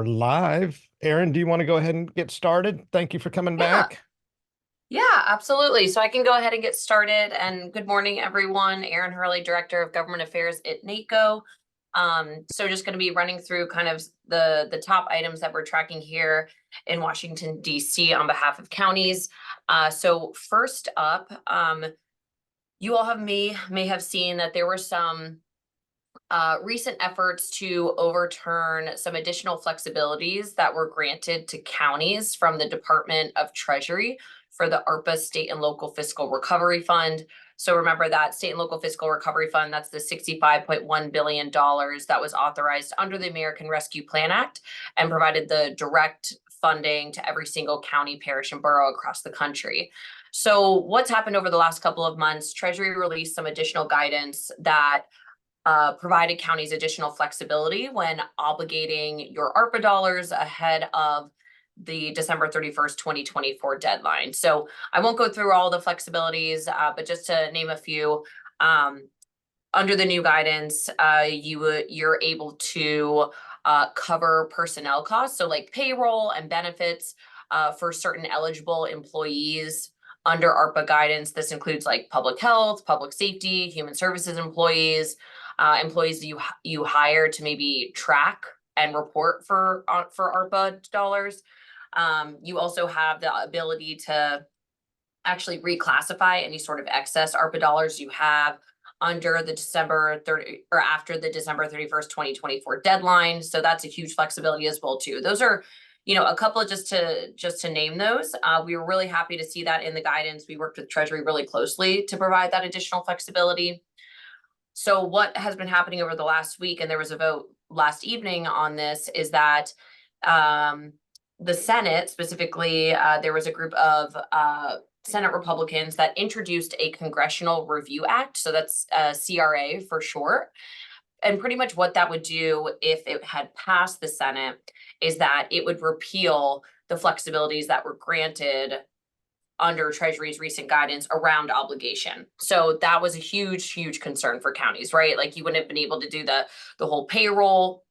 We're live. Eryn, do you want to go ahead and get started? Thank you for coming Yeah, back. yeah, absolutely. So I can go ahead and get started. And good morning, everyone. Eryn Hurley, Director of Government Affairs at NACo. So just going to be running through kind of the top items that we're tracking here in Washington, D.C. on behalf of counties. So first up, you all may have seen that there were some recent efforts to overturn some additional flexibilities that were granted to counties from the Department of Treasury for the ARPA State and Local Fiscal Recovery Fund. So remember that State and Local Fiscal Recovery Fund, that's the $65.1 billion that was authorized under the American Rescue Plan Act and provided the direct funding to every single county, parish, and borough across the country. So what's happened over the last couple of months, Treasury released some additional guidance that provided counties additional flexibility when obligating your ARPA dollars ahead of the December 31st, 2024 deadline. So I won't go through all the flexibilities, but just to name a few, under the new guidance, you're able to cover personnel costs, so like payroll and benefits for certain eligible employees under ARPA guidance. This includes like public health, public safety, human services employees, employees you hire to maybe track and report for ARPA dollars. You also have the ability to actually reclassify any sort of excess ARPA dollars you have under the December 30 or after the December 31st, 2024 deadline. So that's a huge flexibility as well too. Those are, a couple of just to name those. We were really happy to see that in the guidance. We worked with Treasury really closely to provide that additional flexibility. So what has been happening over the last week, and there was a vote last evening on this, is that the Senate, specifically, there was a group of Senate Republicans that introduced a Congressional Review Act. So that's CRA for short. And pretty much what that would do if it had passed the Senate is that it would repeal the flexibilities that were granted under Treasury's recent guidance around obligation. So that was a huge concern for counties, right? Like you wouldn't have been able to do the whole payroll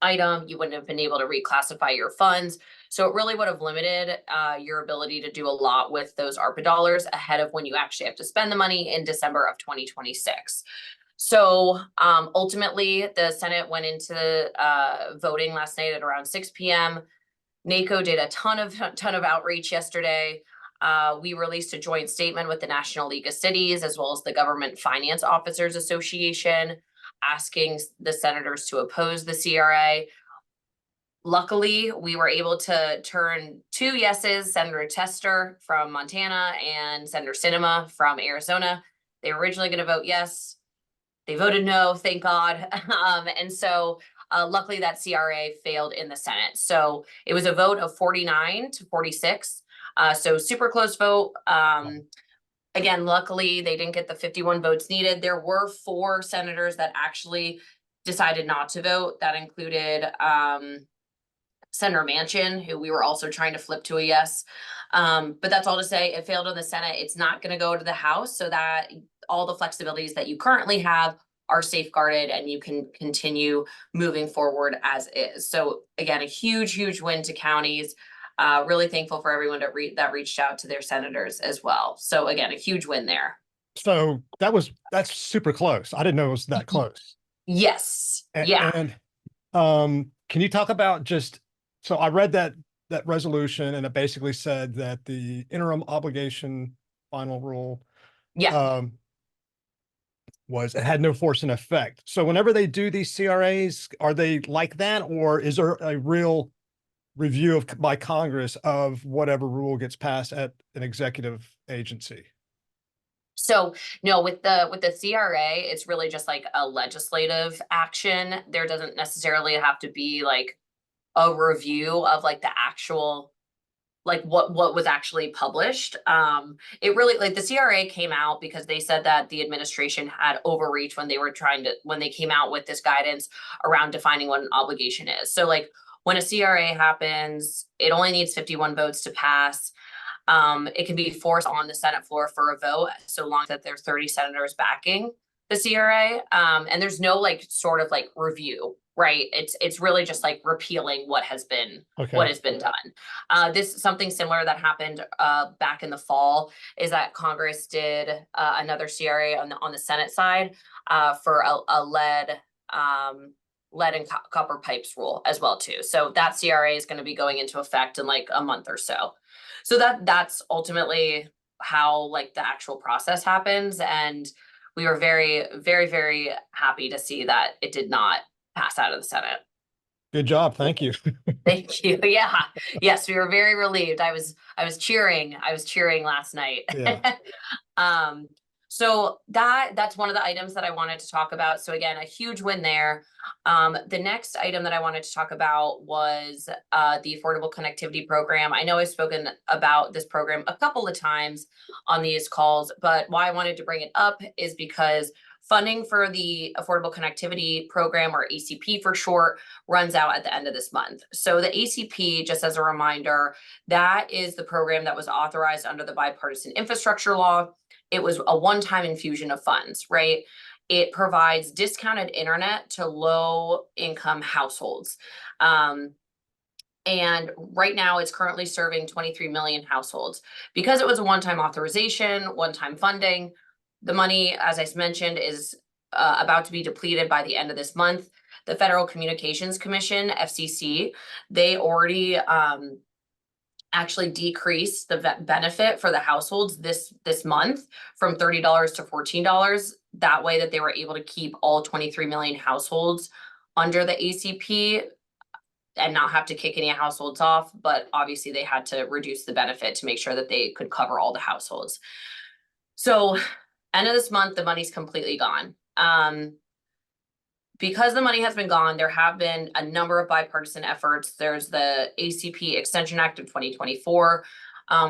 item. You wouldn't have been able to reclassify your funds. So it really would have limited your ability to do a lot with those ARPA dollars ahead of when you actually have to spend the money in December of 2026. So ultimately, the Senate went into voting last night at around 6 p.m. NACo did a ton of outreach yesterday. We released a joint statement with the National League of Cities as well as the Government Finance Officers Association, asking the senators to oppose the CRA. Luckily, we were able to turn two yeses, Senator Tester from Montana and Senator Sinema from Arizona. They were originally going to vote yes. They voted no, thank God. And so luckily that CRA failed in the Senate. So it was a vote of 49 to 46. So super close vote. Again, luckily they didn't get the 51 votes needed. There were 4 senators that actually decided not to vote. That included Senator Manchin, who we were also trying to flip to a yes. But that's all to say, it failed in the Senate. It's not going to go to the House, so that all the flexibilities that you currently have are safeguarded and you can continue moving forward as is. So again, a huge win to counties. Really thankful for everyone that reached out to their senators as well. So again, a huge win there. So that's super close. I didn't know it was that close. Yes. Yeah. And can you talk about so I read that resolution, and it basically said that the interim obligation final rule Yeah. it had no force in effect. So whenever they do these CRAs, are they like that, or is there a real review by Congress of whatever rule gets passed at an executive agency? So no, with the CRA, it's really just like a legislative action. There doesn't necessarily have to be like a review of like the actual, like what was actually published. It really, like, the CRA came out because they said that the administration had overreached when they came out with this guidance around defining what an obligation is. So like when a CRA happens, it only needs 51 votes to pass. It can be forced on the Senate floor for a vote, so long that there's 30 senators backing the CRA. And there's no like sort of like review right? It's really just like repealing what has been Okay. done. This something similar that happened back in the fall is that Congress did another CRA on the Senate side for a lead and copper pipes rule as well too. So that CRA is going to be going into effect in like a month or so. So that's ultimately how like the actual process happens, and we were very, very, very happy to see that it did not pass out of the Senate. Good job. Thank you. Thank you. Yeah. Yes, we were very relieved. I was cheering. I was cheering last night. Yeah. Um, so that's one of the items that I wanted to talk about. So again, a huge win there. The next item that I wanted to talk about was the Affordable Connectivity Program. I know I've spoken about this program a couple of times on these calls, but why I wanted to bring it up is because funding for the Affordable Connectivity Program, or ACP for short, runs out at the end of this month. So the ACP, just as a reminder, that is the program that was authorized under the Bipartisan Infrastructure Law. It was a one-time infusion of funds, right? It provides discounted internet to low-income households. And right now it's currently serving 23 million households. Because it was a one-time authorization, one-time funding, the money, as I mentioned, is about to be depleted by the end of this month. The Federal Communications Commission, FCC, they already actually decreased the benefit for the households this month from $30 to $14. That way that they were able to keep all 23 million households under the ACP and not have to kick any households off. But obviously they had to reduce the benefit to make sure that they could cover all the households. So end of this month, the money's completely gone. Because the money has been gone, there have been a number of bipartisan efforts. There's the ACP Extension Act of 2024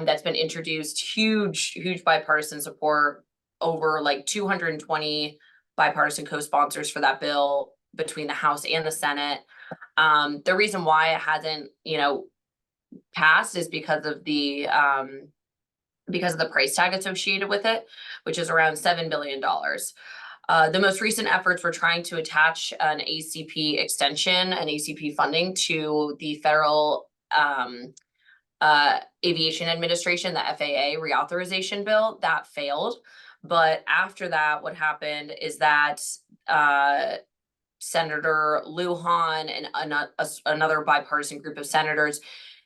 that's been introduced, huge bipartisan support, over like 220 bipartisan co-sponsors for that bill between the House and the Senate. The reason why it hasn't, passed is because of the price tag associated with it, which is around $7 billion. The most recent efforts were trying to attach an ACP extension and ACP funding to the Federal Aviation Administration, the FAA reauthorization bill. That failed. But after that, what happened is that Senator Lujan and another bipartisan group of senators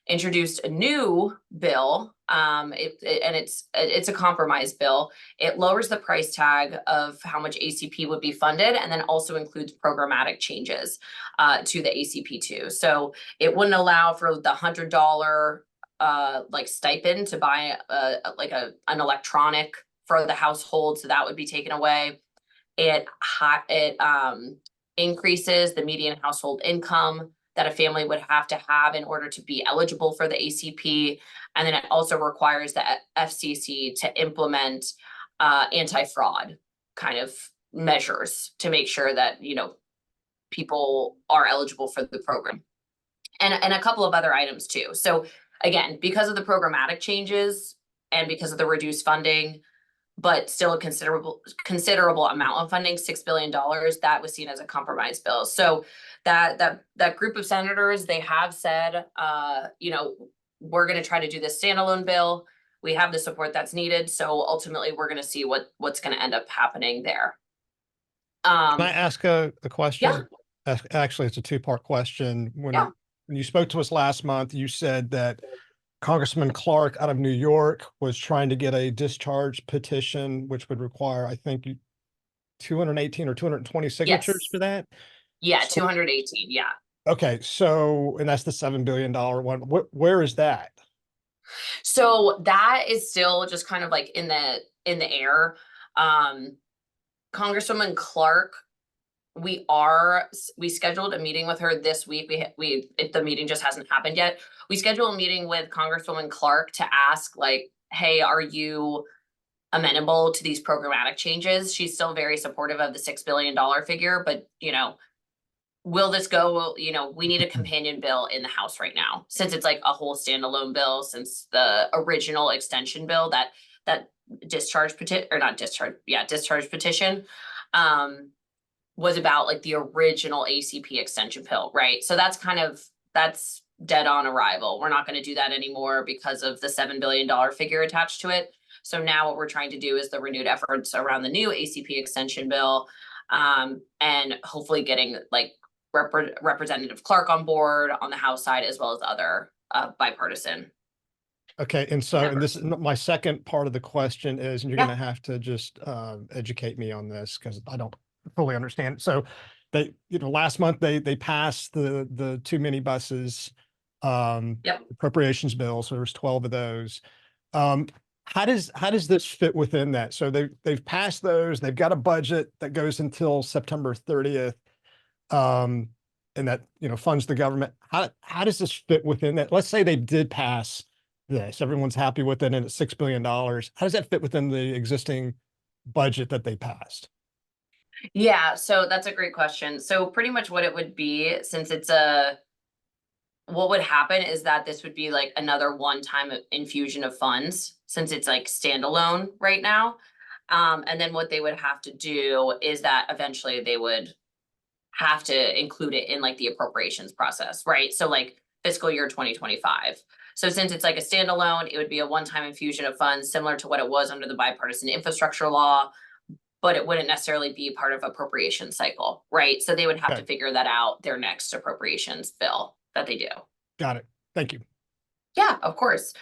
introduced a new bill, and it's a compromise bill. It lowers the price tag of how much ACP would be funded, and then also includes programmatic changes to the ACP too. So it wouldn't allow for the $100 like stipend to buy an electronic for the household, so that would be taken away. It increases the median household income that a family would have to have in order to be eligible for the ACP. And then it also requires the FCC to implement anti-fraud kind of measures to make sure that, people are eligible for the program. And a couple of other items too. So again, because of the programmatic changes and because of the reduced funding, but still a considerable amount of funding, $6 billion, that was seen as a compromise bill. So that group of senators, they have said, we're going to try to do this standalone bill. We have the support that's needed. So ultimately, we're going to see what's going to end up happening there. Can I ask a question? Yeah. Actually, it's a two-part question. When you spoke to us last month, you said that Congressman Clark out of New York was trying to get a discharge petition, which would require, I think, 218 or 220 signatures for that. Yeah, So, 218. Yeah. okay, so and that's the $7 billion one. Where is that? So that is still just kind of like in the air. Congresswoman Clark, we scheduled a meeting with her this week. The meeting just hasn't happened yet. We scheduled a meeting with Congresswoman Clark to ask, like, hey, are you amenable to these programmatic changes? She's still very supportive of the $6 billion figure, but will this go? We need a companion bill in the House right now, since it's like a whole standalone bill, since the original extension bill, that discharge petition. was about like the original ACP extension bill, right? So that's dead on arrival. We're not going to do that anymore because of the $7 billion figure attached to it. So now what we're trying to do is the renewed efforts around the new ACP extension bill, and hopefully getting like Representative Clark on board on the House side, as well as other bipartisan. Okay, and so, and this is my second part of the question is, and you're Yeah. going to have to just educate me on this because I don't fully understand. So, they, last month they passed the two minibuses Yep. appropriations bill. So there was 12 of those. Um, how does this fit within that? So they've passed those. They've got a budget that goes until September 30th. And that, funds the government. How does this fit within that? Let's say they did pass this, everyone's happy with it, and it's $6 billion. How does that fit within the existing budget that they passed? Yeah, so that's a great question. So pretty much what it would be, since what would happen is that this would be like another one-time infusion of funds, since it's like standalone right now. And then what they would have to do is that eventually they would have to include it in like the appropriations process, right? So like fiscal year 2025. So since it's like a standalone, it would be a one-time infusion of funds similar to what it was under the bipartisan infrastructure law, but it wouldn't necessarily be part of appropriation cycle, right? So they would have to Okay, figure that out their next appropriations bill that they do. got it. Thank you. Yeah, of course.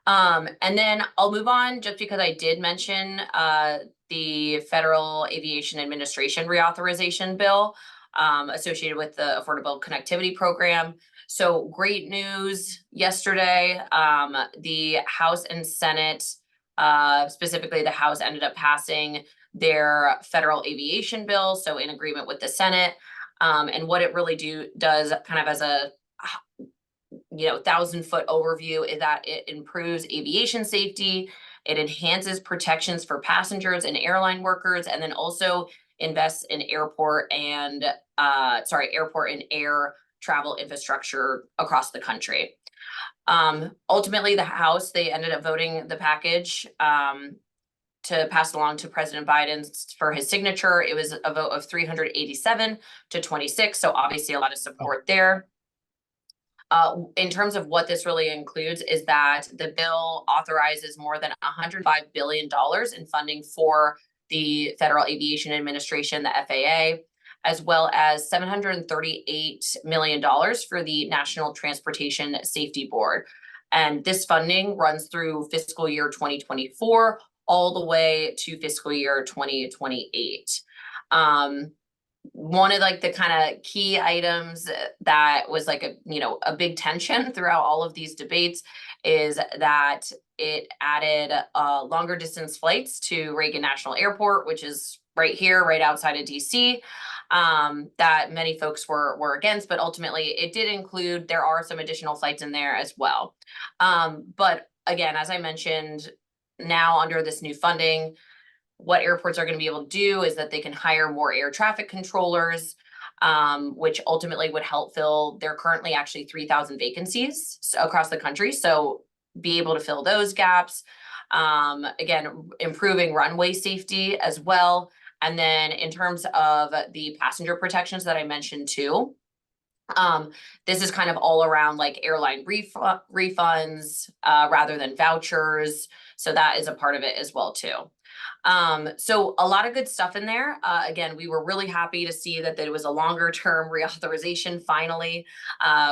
And then I'll move on just because I did mention the Federal Aviation Administration reauthorization bill associated with the Affordable Connectivity Program. So great news yesterday. The House and Senate, specifically the House, ended up passing their federal aviation bill, so in agreement with the Senate. And what it really does kind of as a 1,000-foot overview is that it improves aviation safety, it enhances protections for passengers and airline workers, and then also invests in airport and air travel infrastructure across the country. Ultimately, the House, they ended up voting the package to pass along to President Biden for his signature. It was a vote of 387 to 26, so obviously a lot of support there. In terms of what this really includes is that the bill authorizes more than $105 billion in funding for the Federal Aviation Administration, the FAA, as well as $738 million for the National Transportation Safety Board. And this funding runs through fiscal year 2024 all the way to fiscal year 2028. One of like the kind of key items that was like a big tension throughout all of these debates is that it added longer distance flights to Reagan National Airport, which is right here, right outside of DC, that many folks were against, but ultimately it did include, there are some additional flights in there as well. But again, as I mentioned, now under this new funding, what airports are going to be able to do is that they can hire more air traffic controllers, which ultimately would help fill. There are currently actually 3,000 vacancies across the country, so be able to fill those gaps. Again, improving runway safety as well. And then in terms of the passenger protections that I mentioned too, this is kind of all around like airline refunds rather than vouchers. So that is a part of it as well too. So a lot of good stuff in there. Again, we were really happy to see that there was a longer term reauthorization finally.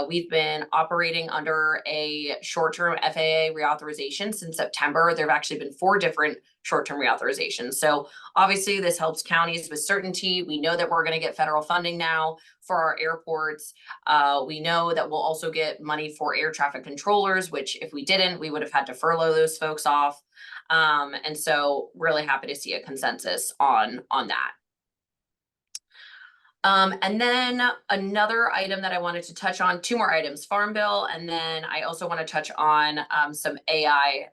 We've been operating under a short-term FAA reauthorization since September. There have actually been 4 different short-term reauthorizations. So obviously this helps counties with certainty. We know that we're going to get federal funding now for our airports. We know that we'll also get money for air traffic controllers, which if we didn't, we would have had to furlough those folks off. And so really happy to see a consensus on that. And then another item that I wanted to touch on, 2 more items, Farm Bill, and then I also want to touch on some AI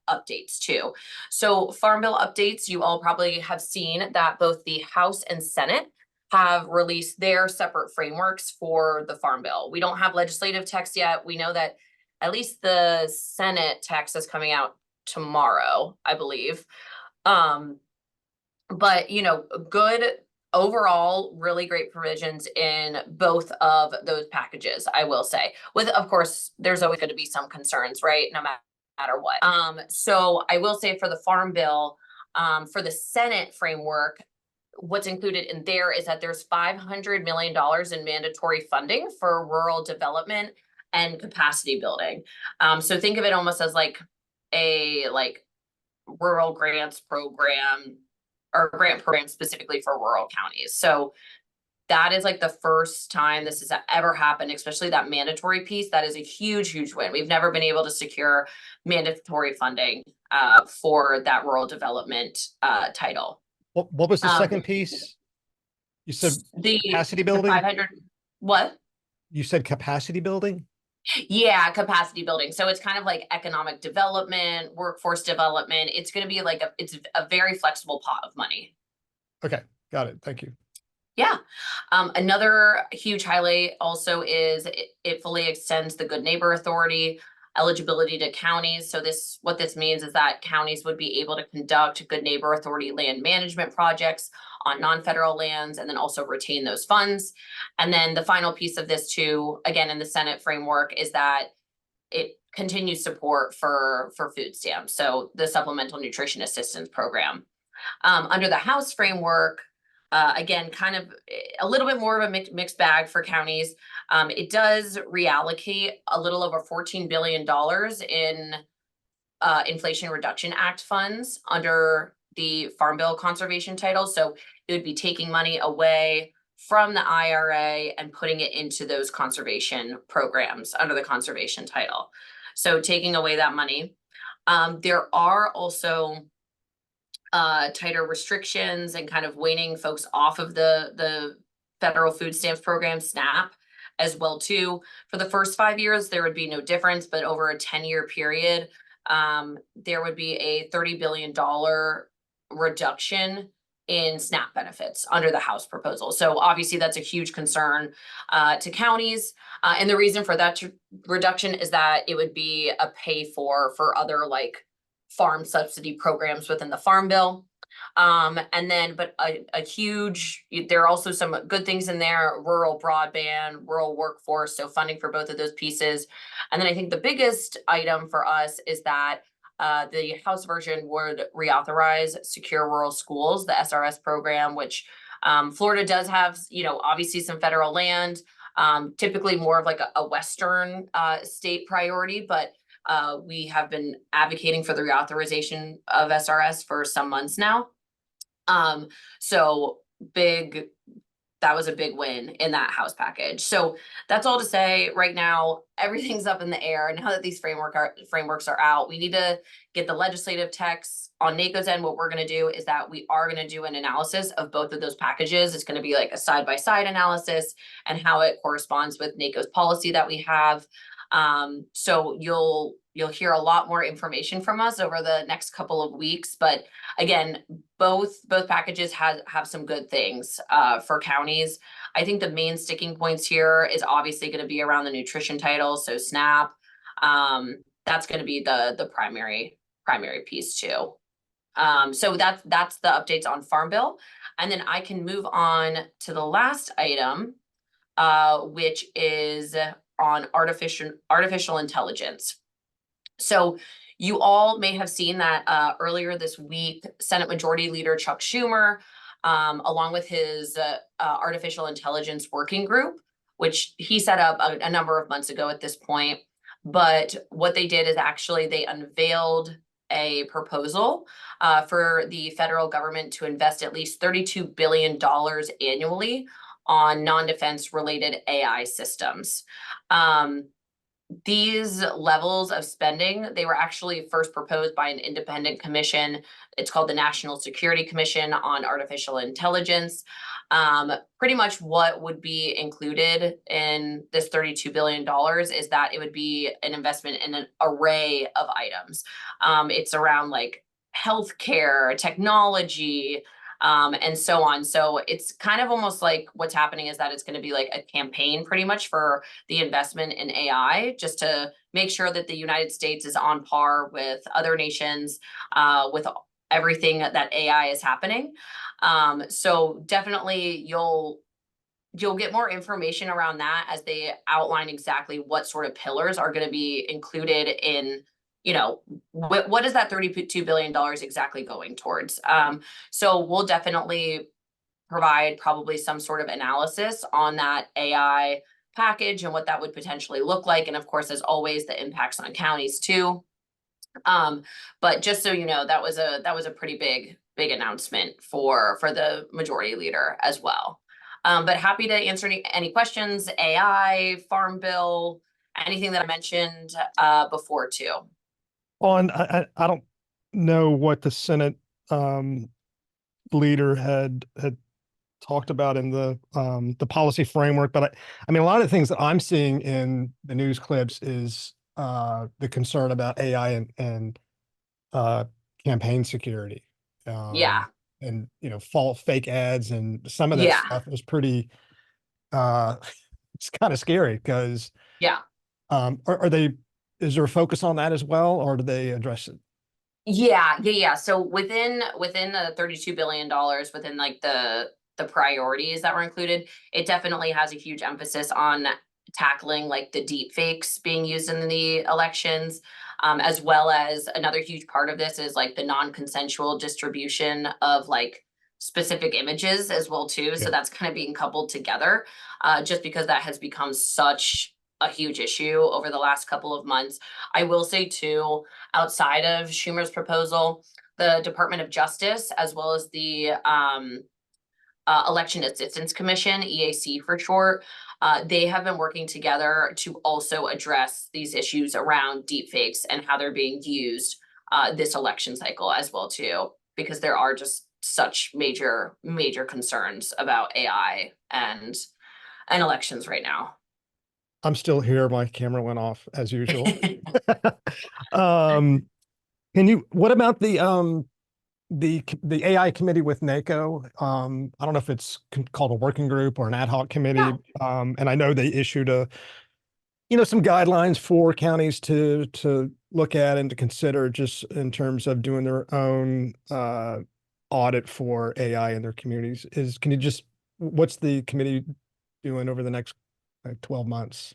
updates too. So Farm Bill updates, you all probably have seen that both the House and Senate have released their separate frameworks for the Farm Bill. We don't have legislative text yet. We know that at least the Senate text is coming out tomorrow, I believe. But good overall, really great provisions in both of those packages, I will say. With, of course, there's always going to be some concerns, right? No matter what. So I will say for the Farm Bill, for the Senate framework, what's included in there is that there's $500 million in mandatory funding for rural development and capacity building. So think of it almost as like a rural grants program or grant program specifically for rural counties. So that is like the first time this has ever happened, especially that mandatory piece. That is a huge, huge win. We've never been able to secure mandatory funding for that rural development title. What was the second piece? You said The capacity building? 500, what? You said capacity building? Yeah, capacity building. So it's kind of like economic development, workforce development. It's going to be like it's a very flexible pot of money. Okay, got it. Thank you. Yeah. Another huge highlight also is it fully extends the Good Neighbor Authority eligibility to counties. So what this means is that counties would be able to conduct Good Neighbor Authority land management projects on non-federal lands and then also retain those funds. And then the final piece of this too, again, in the Senate framework, is that it continues support for food stamps. So the Supplemental Nutrition Assistance Program. Under the House framework, again, kind of a little bit more of a mixed bag for counties. It does reallocate a little over $14 billion in Inflation Reduction Act funds under the Farm Bill conservation title. So it would be taking money away from the IRA and putting it into those conservation programs under the conservation title. So taking away that money. There are also tighter restrictions and kind of weaning folks off of the federal food stamps program, SNAP, as well too. For the first 5 years, there would be no difference, but over a 10-year period, there would be a $30 billion reduction in SNAP benefits under the House proposal. So obviously that's a huge concern to counties. And the reason for that reduction is that it would be a pay for other like farm subsidy programs within the Farm Bill. And then, but a huge, there are also some good things in there: rural broadband, rural workforce, so funding for both of those pieces. And then I think the biggest item for us is that the House version would reauthorize Secure Rural Schools, the SRS program, which Florida does have, obviously some federal land, typically more of like a Western state priority, but we have been advocating for the reauthorization of SRS for some months now. So that was a big win in that House package. So that's all to say right now, everything's up in the air. Now that these frameworks are out, we need to get the legislative text. On NACo's end, what we're going to do is that we are going to do an analysis of both of those packages. It's going to be like a side-by-side analysis and how it corresponds with NACo's policy that we have. So you'll hear a lot more information from us over the next couple of weeks. But again, both packages have some good things for counties. I think the main sticking points here is obviously going to be around the nutrition title, so SNAP. That's going to be the primary piece too. So that's the updates on Farm Bill, and then I can move on to the last item, which is on artificial intelligence. So you all may have seen that earlier this week, Senate Majority Leader Chuck Schumer, along with his artificial intelligence working group, which he set up a number of months ago at this point. But what they did is actually they unveiled a proposal for the federal government to invest at least $32 billion annually on non-defense related AI systems. These levels of spending, they were actually first proposed by an independent commission. It's called the National Security Commission on Artificial Intelligence. Pretty much what would be included in this $32 billion is that it would be an investment in an array of items. It's around like healthcare, technology, and so on. So it's kind of almost like what's happening is that it's going to be like a campaign pretty much for the investment in AI, just to make sure that the United States is on par with other nations, with everything that AI is happening. So definitely you'll get more information around that as they outline exactly what sort of pillars are going to be included in, what is that $32 billion exactly going towards. So we'll definitely provide probably some sort of analysis on that AI package and what that would potentially look like. And of course, as always, the impacts on counties too. But just so you know, that was a pretty big announcement for the majority leader as well. But happy to answer any questions, AI, Farm Bill, anything that I mentioned before too. On, I don't know what the Senate leader had talked about in the policy framework, but I mean, a lot of the things that I'm seeing in the news clips is the concern about AI and campaign security. Yeah, And false fake ads, and some of that yeah, stuff is pretty it's kind of scary because yeah. are they, is there a focus on that as well, or do they address it? Yeah. So within the $32 billion, within like the priorities that were included, it definitely has a huge emphasis on tackling like the deep fakes being used in the elections, as well as another huge part of this is like the non-consensual distribution of like specific images as well too. So Yeah. that's kind of being coupled together, just because that has become such a huge issue over the last couple of months. I will say too, outside of Schumer's proposal, the Department of Justice, as well as the Election Assistance Commission, EAC for short, they have been working together to also address these issues around deepfakes and how they're being used this election cycle as well too, because there are just such major concerns about AI and elections right now. I'm still here. My camera went off as usual. um, what about the AI committee with NACo? I don't know if it's called a working group or an ad hoc committee. Yeah. And I know they issued some guidelines for counties to look at and to consider, just in terms of doing their own audit for AI in their communities. What's the committee doing over the next 12 months?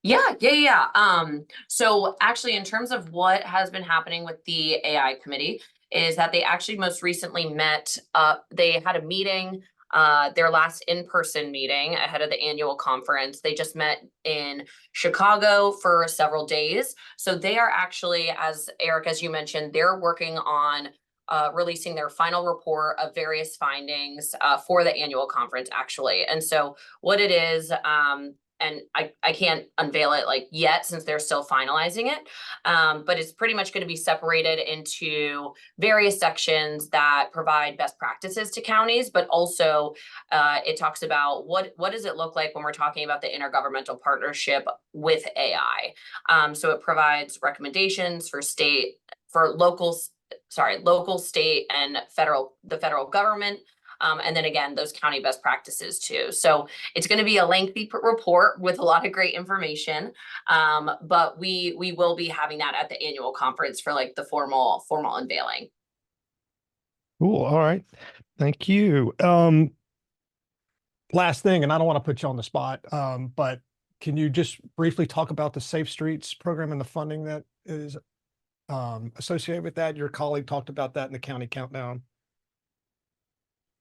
Yeah. So actually, in terms of what has been happening with the AI committee, is that they actually most recently met. They had a meeting, their last in-person meeting ahead of the annual conference. They just met in Chicago for several days. So they are actually, as Eric, as you mentioned, they're working on releasing their final report of various findings for the annual conference, actually. And so what it is, and I can't unveil it like yet since they're still finalizing it. But it's pretty much going to be separated into various sections that provide best practices to counties, but also it talks about what does it look like when we're talking about the intergovernmental partnership with AI. So it provides recommendations for local, state, and the federal government. And then again, those county best practices too. So it's going to be a lengthy report with a lot of great information. But we will be having that at the annual conference for like the formal unveiling. Cool. All right. Thank you. Last thing, and I don't want to put you on the spot, but can you just briefly talk about the Safe Streets program and the funding that is associated with that? Your colleague talked about that in the county countdown.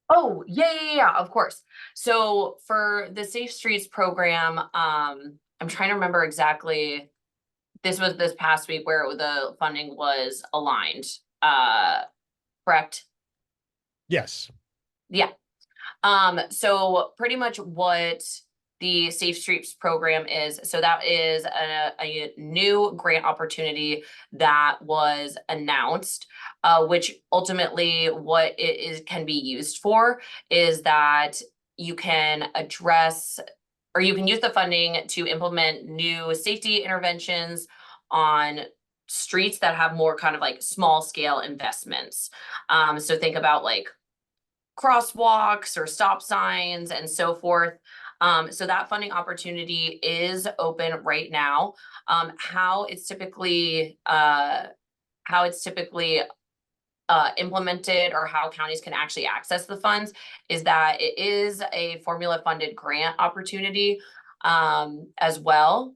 Oh, yeah, of course. So for the Safe Streets program, I'm trying to remember exactly. This was this past week where the funding was aligned. Correct? Yes. Yeah. So pretty much what the Safe Streets program is, so that is a new grant opportunity that was announced, which ultimately what it is can be used for is that you can address, or you can use the funding to implement new safety interventions on streets that have more kind of like small scale investments. So think about like crosswalks or stop signs and so forth. So that funding opportunity is open right now. How it's typically implemented or how counties can actually access the funds is that it is a formula funded grant opportunity as well.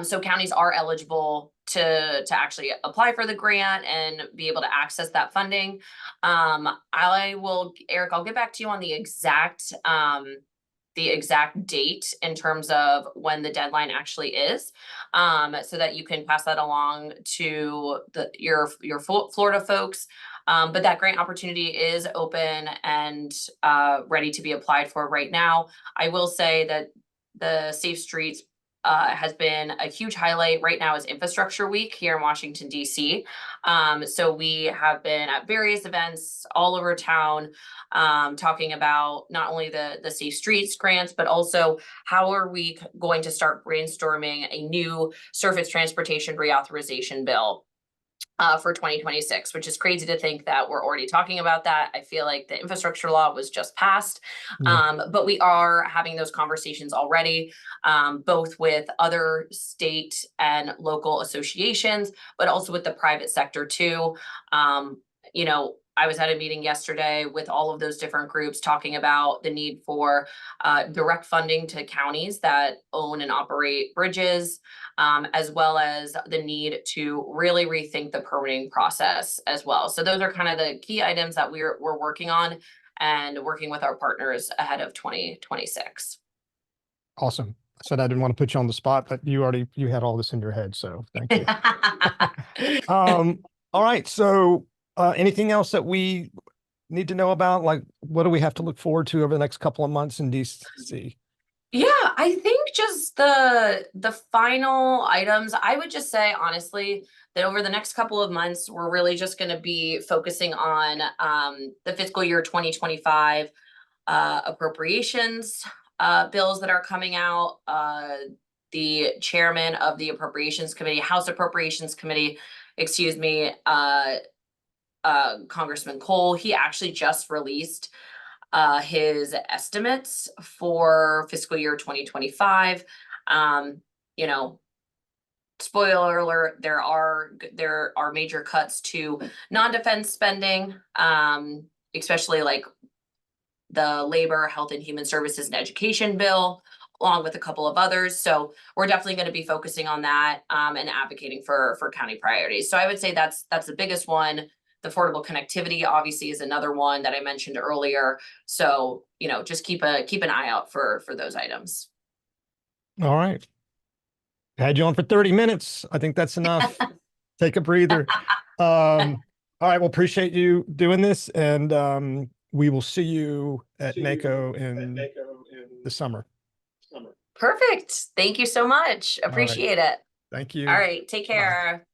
So counties are eligible to actually apply for the grant and be able to access that funding. Eric, I'll get back to you on the exact date in terms of when the deadline actually is, so that you can pass that along to your Florida folks. But that grant opportunity is open and ready to be applied for right now. I will say that the Safe Streets has been a huge highlight right now is Infrastructure Week here in Washington, D.C. So we have been at various events all over town, talking about not only the Safe Streets grants, but also how are we going to start brainstorming a new surface transportation reauthorization bill for 2026, which is crazy to think that we're already talking about that. I feel like the infrastructure law was just passed, but we are having those conversations already, both with other state and local associations, but also with the private sector too. You know, I was at a meeting yesterday with all of those different groups talking about the need for direct funding to counties that own and operate bridges, as well as the need to really rethink the permitting process as well. So those are kind of the key items that we're working on and working with our partners ahead of 2026. Awesome. I said I didn't want to put you on the spot, but you had all this in your head, so thank you. All right. So anything else that we need to know about? Like, what do we have to look forward to over the next couple of months in DC? Yeah, I think just the final items, I would just say honestly that over the next couple of months, we're really just going to be focusing on the fiscal year 2025 appropriations bills that are coming out. The chairman of the Appropriations Committee, House Appropriations Committee, excuse me, Congressman Cole, he actually just released his estimates for fiscal year 2025. You know, spoiler alert, there are major cuts to non-defense spending, especially like the Labor, Health and Human Services and Education bill, along with a couple of others. So we're definitely going to be focusing on that and advocating for county priorities. So I would say that's the biggest one. The affordable connectivity obviously is another one that I mentioned earlier. So, you know, just keep an eye out for those items. All right. Had you on for 30 minutes. I think that's enough. Take a breather. All right. Well, appreciate you doing this. And we will see you at NACo in the summer. Perfect. Thank you so much. Appreciate it. Thank you. All right. Take care. Bye.